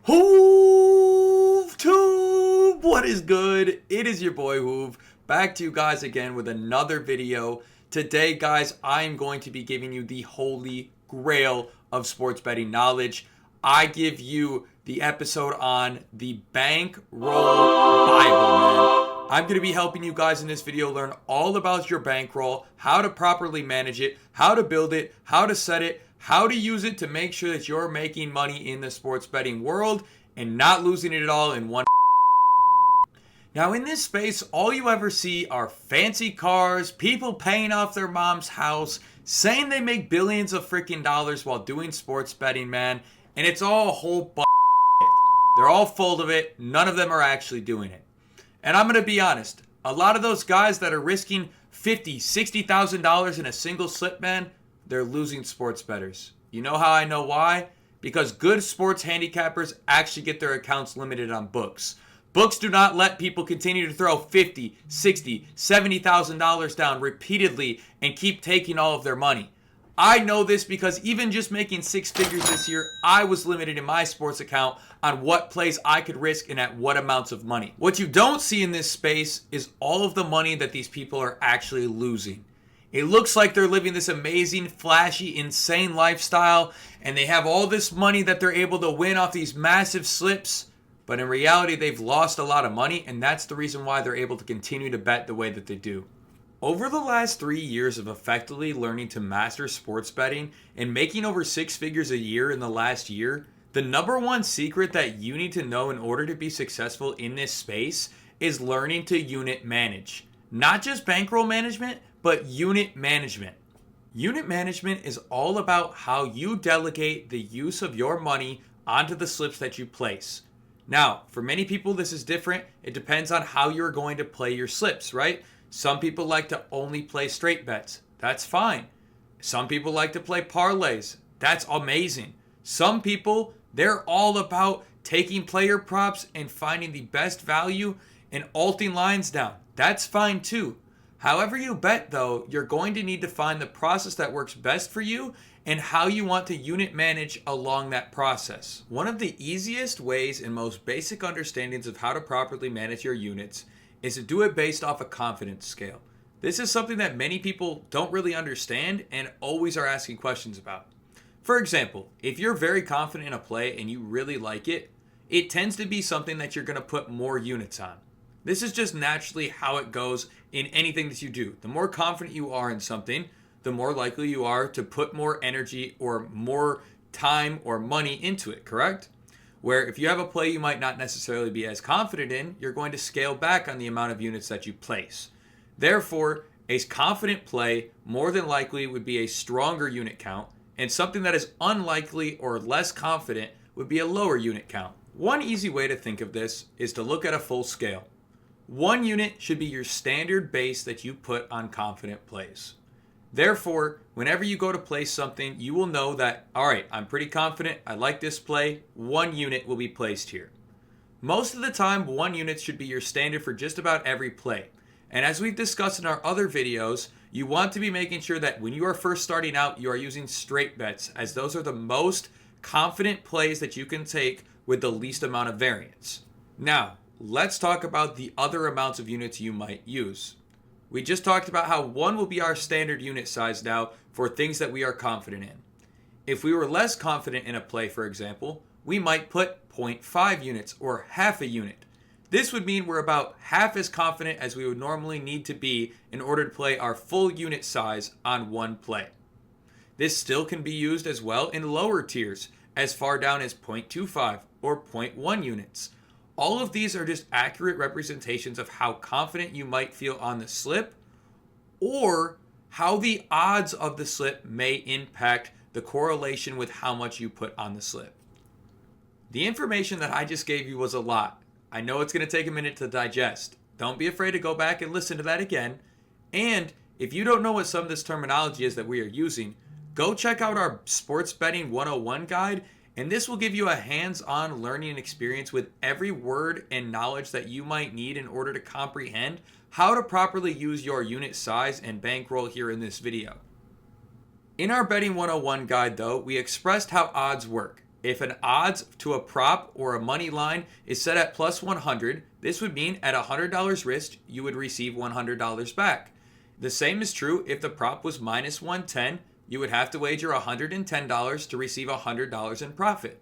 HooveTube! What is good? It is your boy Hoove, back to you guys again with another video. Today, guys, I am going to be giving you the holy grail of sports betting knowledge. I give you the episode on the Bankroll Bible, man. I'm going to be helping you guys in this video learn all about your bankroll, how to properly manage it, how to build it, how to set it, how to use it to make sure that you're making money in the sports betting world and not losing it all in one. Now, in this space, all you ever see are fancy cars, people paying off their mom's house, saying they make billions of freaking dollars while doing sports betting, man. And it's all a whole They're all full of it. None of them are actually doing it. And I'm going to be honest, a lot of those guys that are risking $50,000, $60,000 in a single slip, man, they're losing sports bettors. You know how I know why? Because good sports handicappers actually get their accounts limited on books. Books do not let people continue to throw $50,000, $60,000, $70,000 down repeatedly and keep taking all of their money. I know this because even just making six figures this year, I was limited in my sports account on what plays I could risk and at what amounts of money. What you don't see in this space is all of the money that these people are actually losing. It looks like they're living this amazing, flashy, insane lifestyle, and they have all this money that they're able to win off these massive slips, but in reality, they've lost a lot of money, and that's the reason why they're able to continue to bet the way that they do. Over the last 3 years of effectively learning to master sports betting and making over six figures a year in the last year, the number one secret that you need to know in order to be successful in this space is learning to unit manage. Not just bankroll management, but unit management. Unit management is all about how you delegate the use of your money onto the slips that you place. Now, for many people, this is different. It depends on how you're going to play your slips, right? Some people like to only play straight bets. That's fine. Some people like to play parlays. That's amazing. Some people, they're all about taking player props and finding the best value and alting lines down. That's fine too. However you bet, though, you're going to need to find the process that works best for you and how you want to unit manage along that process. One of the easiest ways and most basic understandings of how to properly manage your units is to do it based off a confidence scale. This is something that many people don't really understand and always are asking questions about. For example, if you're very confident in a play and you really like it, it tends to be something that you're going to put more units on. This is just naturally how it goes in anything that you do. The more confident you are in something, the more likely you are to put more energy or more time or money into it, correct? Where if you have a play you might not necessarily be as confident in, you're going to scale back on the amount of units that you place. Therefore, a confident play more than likely would be a stronger unit count, and something that is unlikely or less confident would be a lower unit count. One easy way to think of this is to look at a full scale. 1 unit should be your standard base that you put on confident plays. Therefore, whenever you go to place something, you will know that, all right, I'm pretty confident, I like this play, 1 unit will be placed here. Most of the time, 1 unit should be your standard for just about every play. And as we've discussed in our other videos, you want to be making sure that when you are first starting out, you are using straight bets, as those are the most confident plays that you can take with the least amount of variance. Now, let's talk about the other amounts of units you might use. We just talked about how 1 will be our standard unit size now for things that we are confident in. If we were less confident in a play, for example, we might put 0.5 units or half a unit. This would mean we're about half as confident as we would normally need to be in order to play our full unit size on 1 play. This still can be used as well in lower tiers, as far down as 0.25 or 0.1 units. All of these are just accurate representations of how confident you might feel on the slip or how the odds of the slip may impact the correlation with how much you put on the slip. The information that I just gave you was a lot. I know it's going to take a minute to digest. Don't be afraid to go back and listen to that again. And if you don't know what some of this terminology is that we are using, go check out our Sports Betting 101 guide. And this will give you a hands-on learning experience with every word and knowledge that you might need in order to comprehend how to properly use your unit size and bankroll here in this video. In our Betting 101 guide, though, we expressed how odds work. If an odds to a prop or a money line is set at plus 100, this would mean at $100 risk, you would receive $100 back. The same is true if the prop was minus 110, you would have to wager $110 to receive $100 in profit.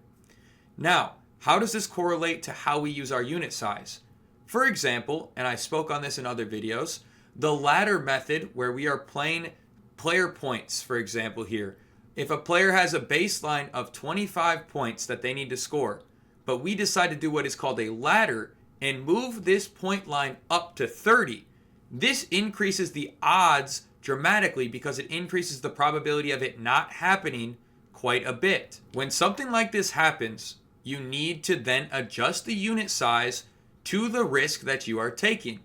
Now, how does this correlate to how we use our unit size? For example, and I spoke on this in other videos, the ladder method where we are playing player points, for example here. If a player has a baseline of 25 points that they need to score, but we decide to do what is called a ladder and move this point line up to 30, this increases the odds dramatically because it increases the probability of it not happening quite a bit. When something like this happens, you need to then adjust the unit size to the risk that you are taking.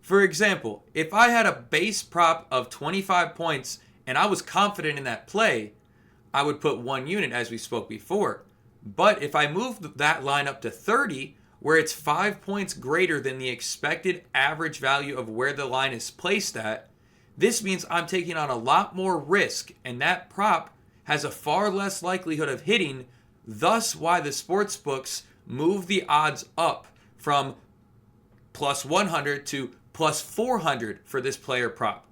For example, if I had a base prop of 25 points and I was confident in that play, I would put 1 unit as we spoke before. But if I move that line up to 30, where it's 5 points greater than the expected average value of where the line is placed at, this means I'm taking on a lot more risk, and that prop has a far less likelihood of hitting, thus why the sports books move the odds up from plus 100 to plus 400 for this player prop.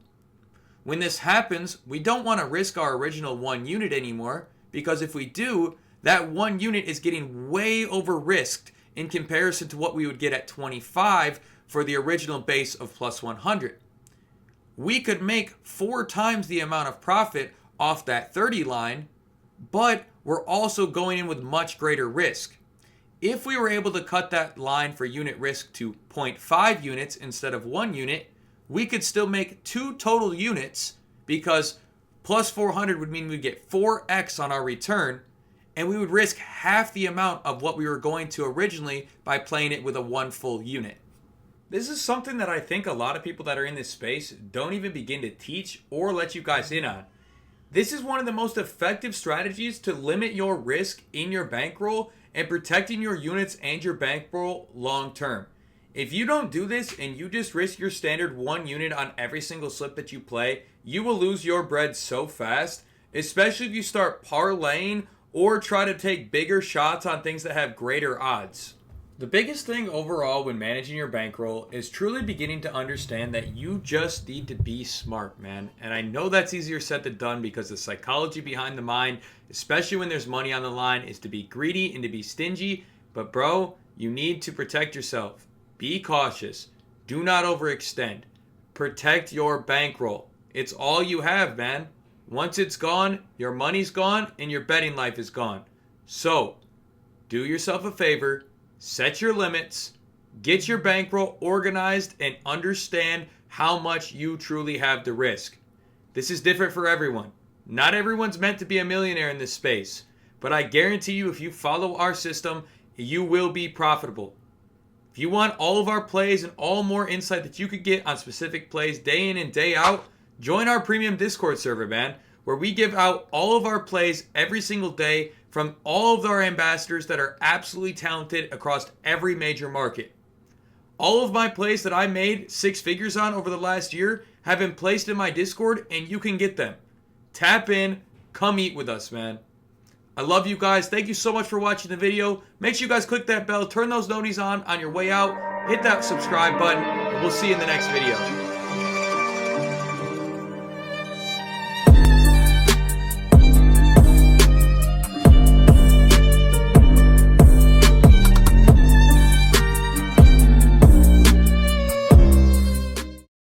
When this happens, we don't want to risk our original 1 unit anymore, because if we do, that 1 unit is getting way over risked in comparison to what we would get at 25 for the original base of plus 100. We could make 4 times the amount of profit off that 30 line, but we're also going in with much greater risk. If we were able to cut that line for unit risk to 0.5 units instead of 1 unit, we could still make 2 total units, because plus 400 would mean we'd get 4x on our return, and we would risk half the amount of what we were going to originally by playing it with a 1 full unit. This is something that I think a lot of people that are in this space don't even begin to teach or let you guys in on. This is one of the most effective strategies to limit your risk in your bankroll and protecting your units and your bankroll long term. If you don't do this and you just risk your standard 1 unit on every single slip that you play, you will lose your bread so fast, especially if you start parlaying or try to take bigger shots on things that have greater odds. The biggest thing overall when managing your bankroll is truly beginning to understand that you just need to be smart, man. And I know that's easier said than done, because the psychology behind the mind, especially when there's money on the line, is to be greedy and to be stingy. But bro, you need to protect yourself. Be cautious. Do not overextend. Protect your bankroll. It's all you have, man. Once it's gone, your money's gone and your betting life is gone. So, do yourself a favor. Set your limits, get your bankroll organized, and understand how much you truly have to risk. This is different for everyone. Not everyone's meant to be a millionaire in this space, but I guarantee you if you follow our system, you will be profitable. If you want all of our plays and all more insight that you could get on specific plays day in and day out, join our premium Discord server, man, where we give out all of our plays every single day from all of our ambassadors that are absolutely talented across every major market. All of my plays that I made 6 figures on over the last year have been placed in my Discord, and you can get them. Tap in, come eat with us, man. I love you guys. Thank you so much for watching the video. Make sure you guys click that bell, turn those noties on your way out, hit that subscribe button, and we'll see you in the next video.